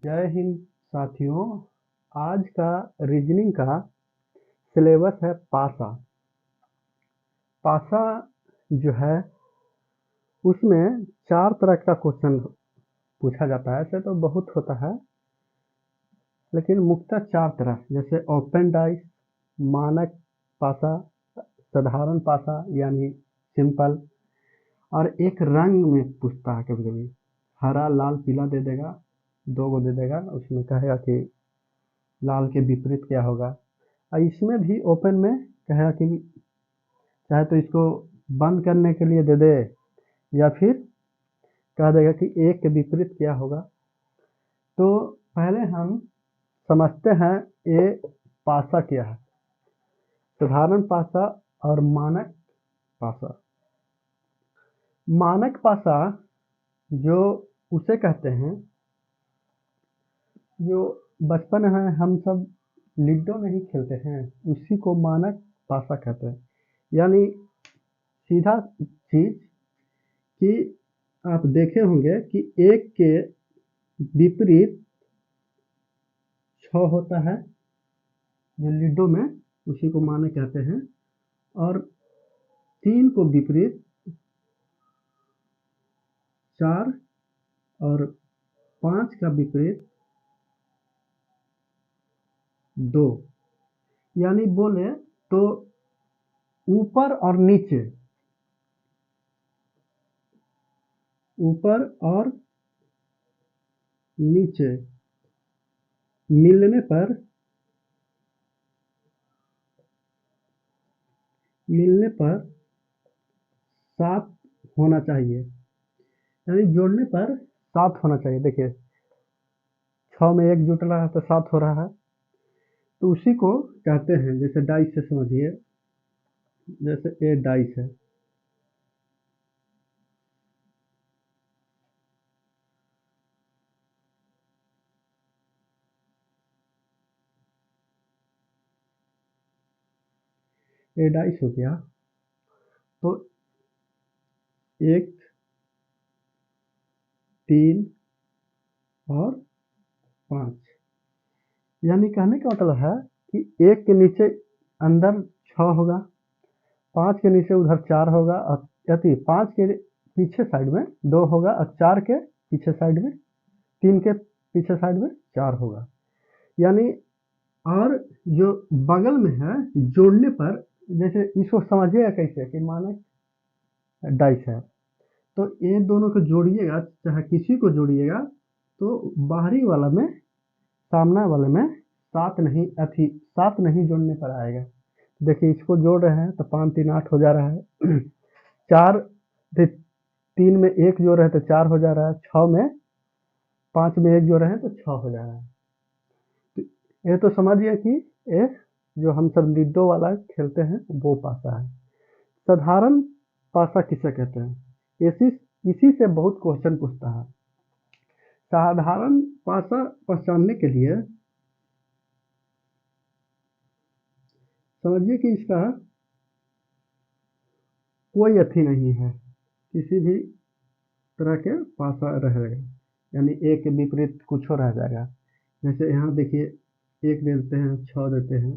जय हिंद साथियों। आज का रीजनिंग का सिलेबस है पासा। पासा जो है उसमें 4 तरह का क्वेश्चन पूछा जाता है। ऐसे तो बहुत होता है लेकिन मुख्यतः 4 तरह, जैसे ओपन डाइस, मानक पासा, साधारण पासा यानी सिंपल, और एक रंग में पूछता है। कभी कभी हरा लाल पीला दे देगा, 2 को दे देगा, उसमें कहेगा कि लाल के विपरीत क्या होगा। और इसमें भी ओपन में कहेगा कि चाहे तो इसको बंद करने के लिए दे दे, या फिर कह देगा कि एक के विपरीत क्या होगा। तो पहले हम समझते हैं ये पासा क्या है, साधारण पासा और मानक पासा। मानक पासा जो उसे कहते हैं जो बचपन में हम सब लिडो नहीं खेलते हैं, उसी को मानक पासा कहते हैं। यानी सीधा चीज कि आप देखे होंगे कि एक के विपरीत 6 होता है जो लिडो में, उसी को मानक कहते हैं। और 3 को विपरीत 4 और 5 का विपरीत 2। यानी बोले तो ऊपर और नीचे, ऊपर और नीचे मिलने पर 7 होना चाहिए। यानी जोड़ने पर 7 होना चाहिए। देखिए 6 में 1 जुट रहा है तो 7 हो रहा है। तो उसी को कहते हैं, जैसे डाइस से समझिए, जैसे ये डाइस है, ये डाइस हो गया। तो 1, 3 और 5, यानी कहने का मतलब है कि 1 के नीचे अंदर 6 होगा, 5 के नीचे उधर 4 होगा, और यदि 5 के पीछे साइड में 2 होगा, और 4 के पीछे साइड में, 3 के पीछे साइड में 4 होगा। यानी और जो बगल में है जोड़ने पर, जैसे इसको समझिएगा कैसे कि मानक डाइस है, तो ये दोनों को जोड़िएगा, चाहे किसी को जोड़िएगा, तो बाहरी वाला में, सामने वाले में 7 नहीं जोड़ने पर आएगा। देखिए इसको जोड़ रहे हैं तो 5 3 8 हो जा रहा है। 4 3 में 1 जोड़ रहे हैं तो 4 हो जा रहा है। 6 में 5 में 1 जोड़ रहे हैं तो 6 हो जा रहा है। तो ये तो समझिए कि ये जो हम सब लिडो वाला खेलते हैं वो पासा है। साधारण पासा किसे कहते हैं, इसी से बहुत क्वेश्चन पूछता है। साधारण पासा पहचानने के लिए समझिए कि इसका कोई अथी नहीं है, किसी भी तरह के पासा रहेगा। यानी एक के विपरीत कुछ हो रह जाएगा। जैसे यहाँ देखिए 1 दे देते हैं, 6 देते हैं,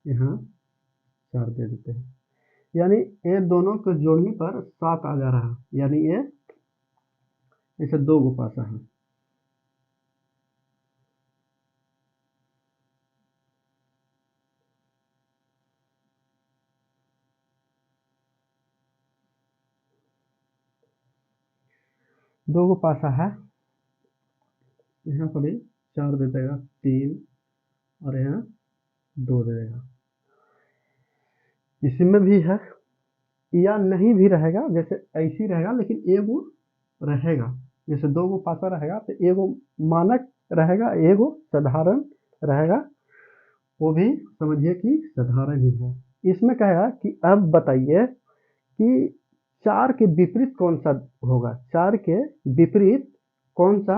यहाँ 4 दे देते हैं। यानी ये दोनों को जोड़ने पर 7 आ जा रहा है। यानी ये ऐसे 2 गो पासा है। दो गो पासा है, यहाँ पर भी 4 दे देगा, 3, और यहाँ 2 दे देगा। इसमें भी है, या नहीं भी रहेगा, जैसे ऐसी रहेगा लेकिन एगो रहेगा। जैसे 2 गो पासा रहेगा तो एगो मानक रहेगा, एगो साधारण रहेगा। वो भी समझिए कि साधारण ही है। इसमें कहेगा कि अब बताइए कि 4 के विपरीत कौन सा होगा, 4 के विपरीत कौन सा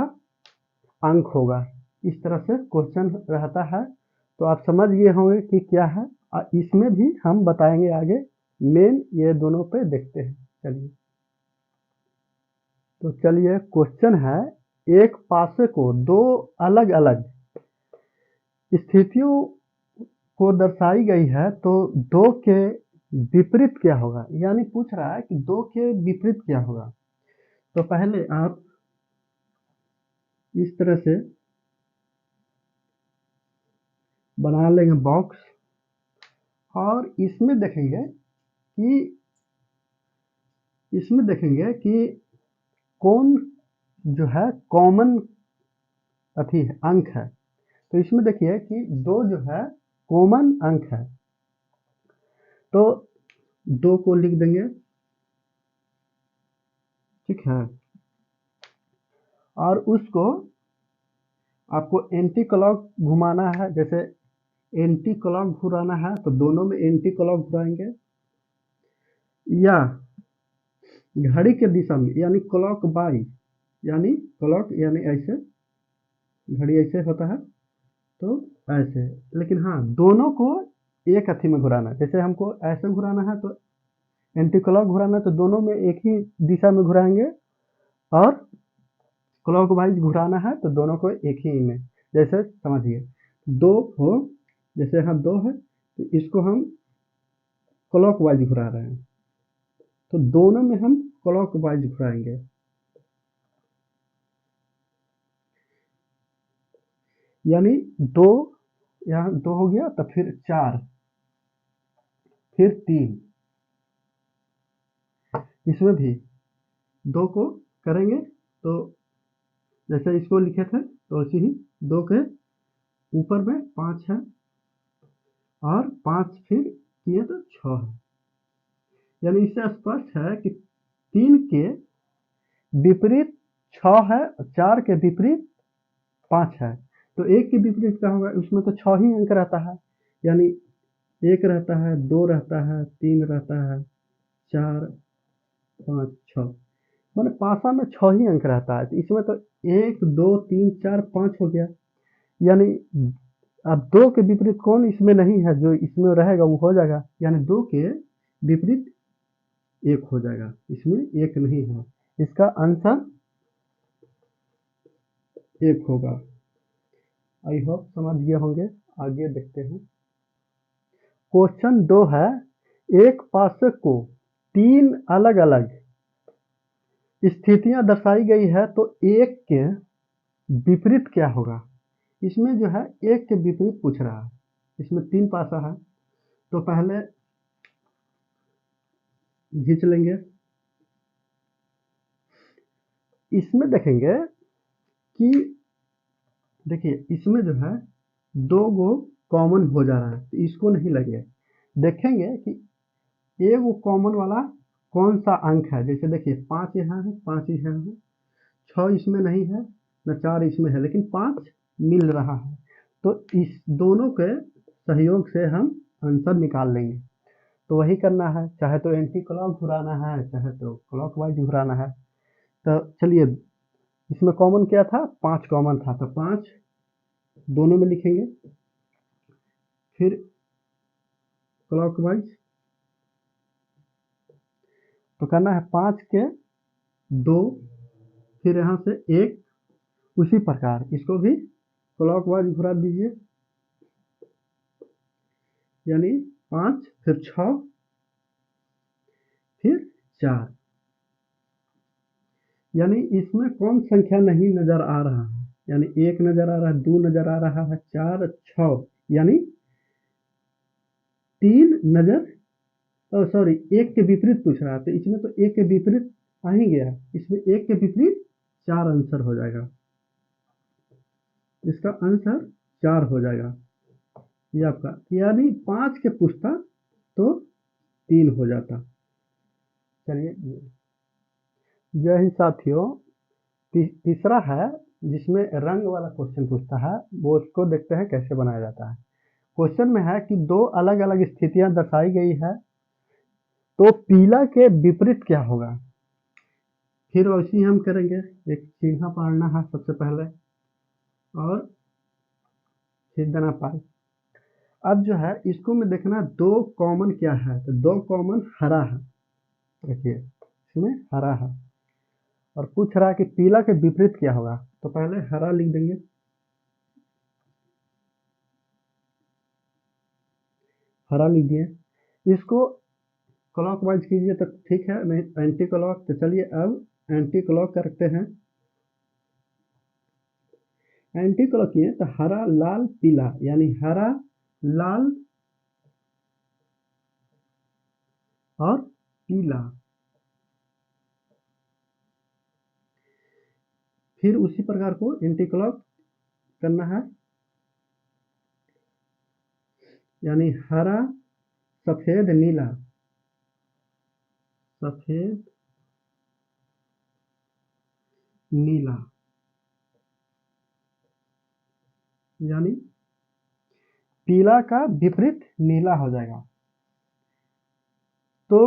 अंक होगा। इस तरह से क्वेश्चन रहता है। तो आप समझ गए होंगे कि क्या है, और इसमें भी हम बताएंगे आगे। मेन ये दोनों पे देखते हैं। चलिए, तो चलिए क्वेश्चन है एक पासे को दो अलग अलग स्थितियों को दर्शाई गई है तो दो के विपरीत क्या होगा, यानी पूछ रहा है कि दो के विपरीत क्या होगा। तो पहले आप इस तरह से बना लेंगे बॉक्स, और इसमें देखेंगे कि कौन जो है कॉमन अथी है, अंक है। तो इसमें देखिए कि दो जो है कॉमन अंक है, तो दो को लिख देंगे, ठीक है। और उसको आपको एंटी क्लॉक घुमाना है, जैसे एंटी क्लॉक घुराना है तो दोनों में एंटी क्लॉक घुराएंगे, या घड़ी के दिशा में यानी क्लॉक वाइज, यानी क्लॉक यानी ऐसे, घड़ी ऐसे होता है तो ऐसे, लेकिन हाँ दोनों को एक अथी में घुराना है। जैसे हमको ऐसे घुराना है तो एंटी क्लॉक घुराना है तो दोनों में एक ही दिशा में घुराएंगे, और क्लॉक वाइज घुराना है तो दोनों को एक ही में, जैसे समझिए दो हो, जैसे यहाँ दो है तो इसको हम क्लॉक वाइज घुरा रहे हैं, तो दोनों में हम क्लॉक वाइज घुराएंगे। यानी दो, यहाँ दो हो गया तो फिर चार, फिर तीन, इसमें भी दो को करेंगे तो जैसे इसको लिखे थे तो ऐसे ही दो के ऊपर में पाँच है, और पाँच फिर किए तो छः है। यानी इससे स्पष्ट है कि तीन के विपरीत छः है, चार के विपरीत पाँच है। तो एक के विपरीत क्या होगा, उसमें तो छः ही अंक रहता है, यानी एक रहता है, दो रहता है, तीन रहता है, चार, पाँच, छः, माने पासा में छः ही अंक रहता है। तो इसमें तो एक, दो, तीन, चार, पाँच हो गया, यानी अब दो के विपरीत कौन इसमें नहीं है, जो इसमें रहेगा वो हो जाएगा, यानी दो के विपरीत एक हो जाएगा, इसमें एक नहीं है, इसका आंसर एक होगा। आई होप समझ गए होंगे। आगे देखते हैं। क्वेश्चन 2 है, एक पासे को तीन अलग अलग स्थितियां दर्शाई गई है तो एक के विपरीत क्या होगा। इसमें जो है एक के विपरीत पूछ रहा है, इसमें तीन पासा है, तो पहले खींच लेंगे। इसमें देखेंगे कि देखिए इसमें जो है दो गो कॉमन हो जा रहा है, तो इसको नहीं लगे, देखेंगे कि एक वो कॉमन वाला कौन सा अंक है। जैसे देखिए पाँच यहाँ है, पाँच यहाँ है, छः इसमें नहीं है, न चार इसमें है, लेकिन पाँच मिल रहा है, तो इस दोनों के सहयोग से हम आंसर निकाल लेंगे। तो वही करना है, चाहे तो एंटी क्लॉक घुराना है, चाहे तो क्लॉक वाइज घुराना है। तो चलिए, इसमें कॉमन क्या था, पाँच कॉमन था, तो पाँच दोनों में लिखेंगे, फिर क्लॉक वाइज तो करना है, पाँच के दो, फिर यहाँ से एक, उसी प्रकार इसको भी क्लॉक वाइज घुरा दीजिए, यानी पाँच, फिर छः, फिर चार, यानी इसमें कौन संख्या नहीं नजर आ रहा है, यानी एक नजर आ रहा है, दो नजर आ रहा है, चार, छः, यानी तीन नजर, सॉरी एक के विपरीत पूछ रहा है, तो इसमें तो एक के विपरीत आ ही गया, इसमें एक के विपरीत चार आंसर हो जाएगा, इसका आंसर चार हो जाएगा ये आपका, यानी पाँच के पूछता तो तीन हो जाता। चलिए, जय हिंद साथियों। तीसरा है जिसमें रंग वाला क्वेश्चन पूछता है, वो उसको देखते हैं कैसे बनाया जाता है। क्वेश्चन में है कि दो अलग अलग स्थितियां दर्शाई गई है तो पीला के विपरीत क्या होगा। फिर वैसे ही हम करेंगे, एक चिन्ह पाड़ना है सबसे पहले, और फिर देना पाई। अब जो है इसको में देखना दो कॉमन क्या है, तो दो कॉमन हरा है, देखिए इसमें हरा है, और पूछ रहा है कि पीला के विपरीत क्या होगा, तो पहले हरा लिख देंगे। हरा लिख दिए। इसको क्लॉकवाइज कीजिए तो ठीक है, नहीं एंटी क्लॉक। तो चलिए अब एंटी क्लॉक करते हैं। एंटी क्लॉक किए तो हरा लाल पीला, यानी हरा लाल और पीला। फिर उसी प्रकार को एंटी क्लॉक करना है, यानी हरा सफेद नीला, सफेद नीला, यानी पीला का विपरीत नीला हो जाएगा। तो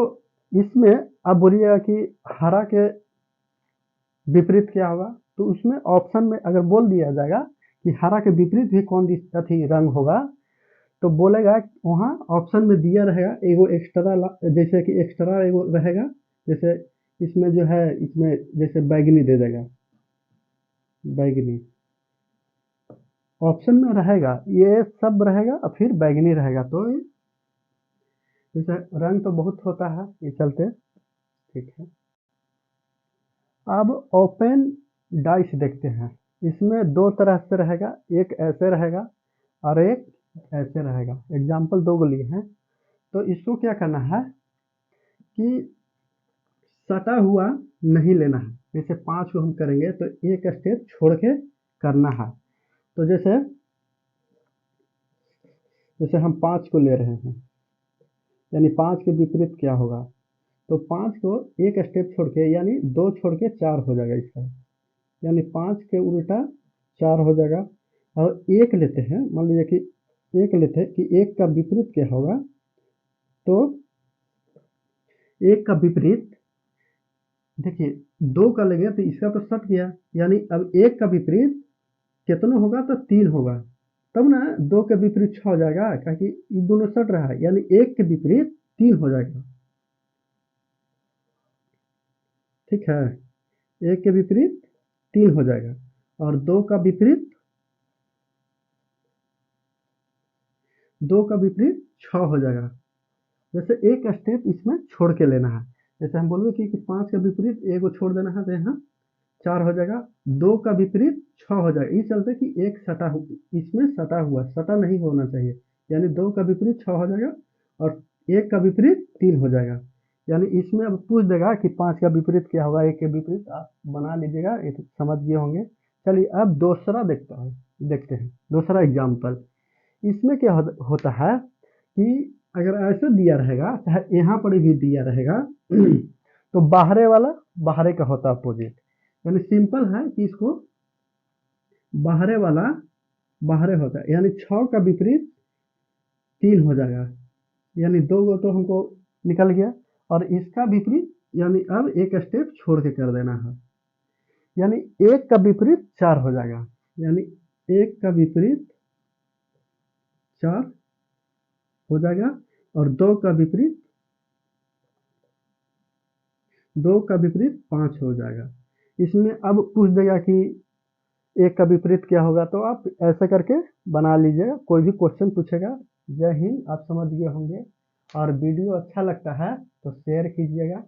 इसमें अब बोलिएगा कि हरा के विपरीत क्या होगा, तो उसमें ऑप्शन में अगर बोल दिया जाएगा कि हरा के विपरीत भी कौन अथी रंग होगा, तो बोलेगा वहाँ ऑप्शन में दिया रहेगा एगो एक्स्ट्रा, जैसे कि एक्स्ट्रा एगो रहेगा, जैसे इसमें जो है, इसमें जैसे बैगनी दे देगा, बैगनी ऑप्शन में रहेगा, ये सब रहेगा और फिर बैगनी रहेगा। तो जैसे रंग तो बहुत होता है, ये चलते ठीक है। अब ओपन डाइस देखते हैं। इसमें दो तरह से रहेगा, एक ऐसे रहेगा और एक ऐसे रहेगा। एग्जाम्पल दो को लिए हैं। तो इसको क्या करना है कि सटा हुआ नहीं लेना है। जैसे 5 को हम करेंगे तो एक स्टेप छोड़ के करना है। तो जैसे जैसे हम 5 को ले रहे हैं, यानी 5 के विपरीत क्या होगा, तो 5 को एक स्टेप छोड़ के, यानी 2 छोड़ के 4 हो जाएगा इसका, यानी 5 के उल्टा 4 हो जाएगा। और एक लेते हैं, मान लीजिए कि एक लेते हैं कि एक का विपरीत क्या होगा, तो एक का विपरीत देखिए 2 का लेंगे तो इसका तो सट गया, यानी अब एक का विपरीत कितना होगा, तो 3 होगा। तब ना 2 के विपरीत 6 हो जाएगा, क्योंकि ये दोनों सट रहा है, यानी एक के विपरीत 3 हो जाएगा। ठीक है, एक के विपरीत 3 हो जाएगा और 2 का विपरीत 6 हो जाएगा। जैसे एक स्टेप इसमें छोड़ के लेना है। जैसे हम बोलोगे कि 5 का विपरीत एक को छोड़ देना है, तो यहाँ 4 हो जाएगा। 2 का विपरीत 6 हो जाएगा। इस चलते कि एक सटा इसमें सटा हुआ, सटा नहीं होना चाहिए, यानी 2 का विपरीत 6 हो जाएगा और एक का विपरीत 3 हो जाएगा। यानी इसमें अब पूछ देगा कि 5 का विपरीत क्या होगा, एक के विपरीत आप बना लीजिएगा, ये तो समझ गए होंगे। चलिए अब दूसरा देखते हैं दूसरा एग्जाम्पल। इसमें क्या होता है कि अगर ऐसे दिया रहेगा, चाहे यहाँ पर भी दिया रहेगा तो बाहरे वाला बाहरे का होता है अपोजिट, यानी सिंपल है कि इसको बाहरे वाला बाहरे होता है, यानी 6 का विपरीत 3 हो जाएगा, यानी 2 गो तो हमको निकल गया। और इसका विपरीत, यानी अब एक स्टेप छोड़ के कर देना है, यानी एक का विपरीत 4 हो जाएगा, यानी एक का विपरीत 4 हो जाएगा और 2 का विपरीत 5 हो जाएगा। इसमें अब पूछ देगा कि एक का विपरीत क्या होगा, तो आप ऐसे करके बना लीजिएगा, कोई भी क्वेश्चन पूछेगा। जय हिंद, आप समझ गए होंगे। और वीडियो अच्छा लगता है तो शेयर कीजिएगा।